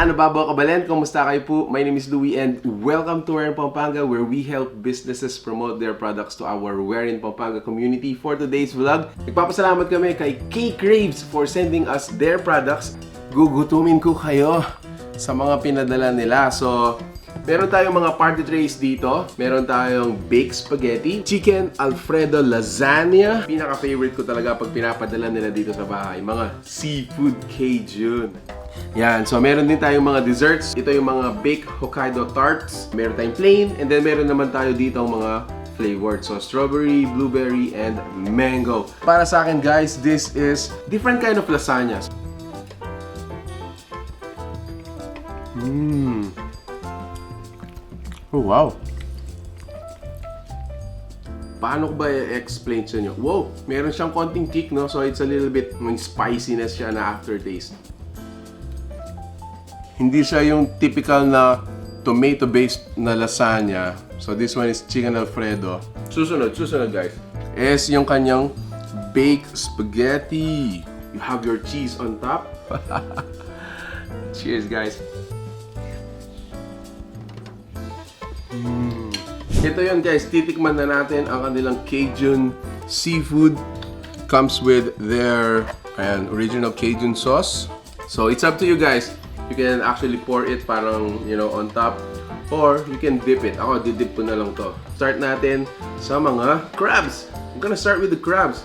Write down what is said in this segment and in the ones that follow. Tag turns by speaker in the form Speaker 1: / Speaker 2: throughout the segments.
Speaker 1: Ano ba mga kabalen? Kumusta kayo po? My name is Louie and welcome to Where in Pampanga, where we help businesses promote their products to our Where in Pampanga community. For today's vlog, nagpapasalamat kami kay K Craves for sending us their products. Gugutumin ko kayo sa mga pinadala nila. So, meron tayong mga party trays dito. Meron tayong baked spaghetti, chicken alfredo lasagna. Pinaka-favorite ko talaga pag pinapadala nila dito sa bahay, mga seafood Cajun. Yan, so meron din tayong mga desserts. Ito yung mga baked Hokkaido tarts. Meron tayong plain, and then meron naman tayo dito ang mga flavored. So strawberry, blueberry, and mango. Para sa akin guys, this is different kind of lasagnas. Oh wow! Paano ko ba i-explain sa inyo? Wow! Meron siyang konting kick, no? So it's a little bit spiciness siya na aftertaste. Hindi siya yung typical na tomato-based na lasagna. So this one is chicken alfredo. Susunod guys, is yung kanyang baked spaghetti. You have your cheese on top. Cheers guys. Ito yun guys, titikman na natin ang kanilang Cajun seafood. Comes with their original Cajun sauce. So it's up to you guys. You can actually pour it parang, you know, on top, or you can dip it. Ako, didip ko na lang to. Start natin sa mga crabs. I'm gonna start with the crabs.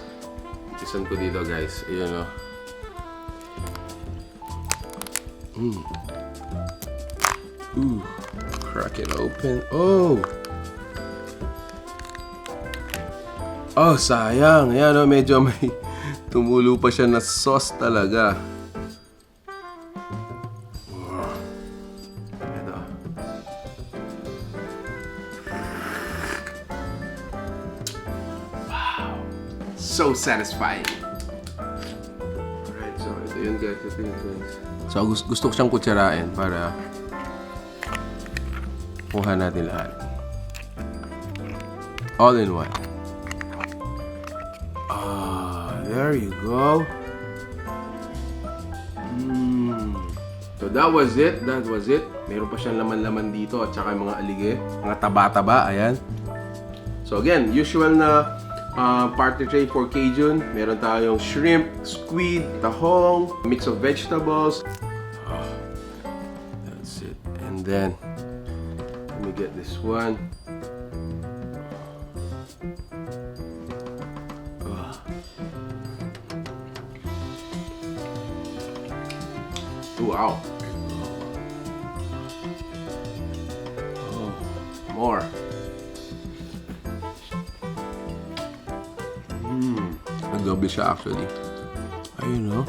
Speaker 1: Isan ko dito guys. Ayun o. Ooh. Crack it open. Oh! Oh, sayang. Ayan o, medyo may tumulo pa siya na sauce talaga. So satisfying. Alright, so ito yun guys. So gusto ko siyang kutsarain para kuha natin lahat. All in one. There you go. So that was it. Meron pa siyang laman-laman dito at saka mga alige. Mga taba-taba, ayan. So again, usual na party tray for Cajun. Meron tayong shrimp, squid, tahong, mix of vegetables. That's it. And then, let me get this one. Wow. Oh, more. Nagdoble siya actually. Ayun no.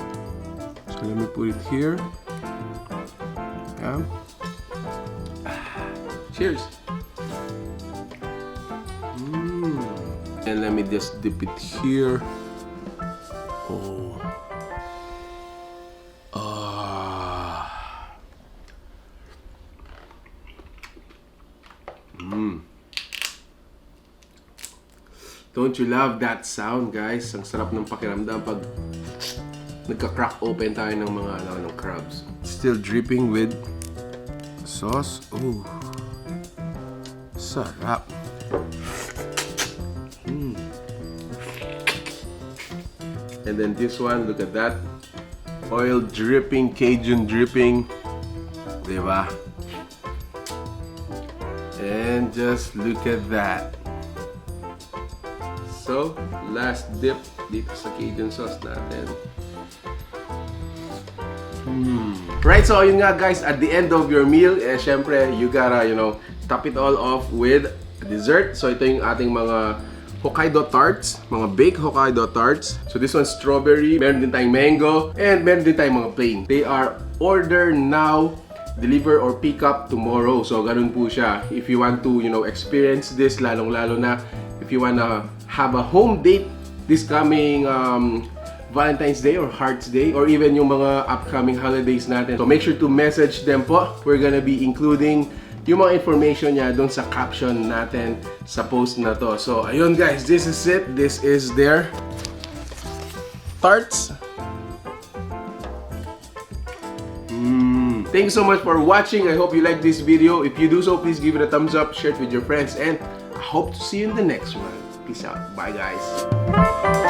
Speaker 1: So let me put it here. Yeah. Cheers. And let me just dip it here. Oh. Don't you love that sound, guys? Ang sarap ng pakiramdam pag nagka-crack open tayo ng mga ng crabs. Still dripping with sauce. Ooh. Sarap. And then this one, look at that. Oil dripping, Cajun dripping. Diba? And just look at that. So, last dip dito sa Cajun sauce natin. Right, so yun nga guys, at the end of your meal, syempre, you gotta, top it all off with dessert. So ito yung ating mga Hokkaido tarts, mga baked Hokkaido tarts. So this one's strawberry, meron din tayong mango, and meron din tayong mga plain. They are order now, deliver or pick up tomorrow. So ganun po siya. If you want to, experience this, lalong-lalo na if you wanna have a home date this coming Valentine's Day or Hearts Day, or even yung mga upcoming holidays natin. So make sure to message them po. We're gonna be including yung mga information niya doon sa caption natin sa post na to. So ayun guys, this is it. This is their tarts. Thank you so much for watching. I hope you liked this video. If you do so, please give it a thumbs up, share it with your friends, and I hope to see you in the next one. Peace out. Bye, guys.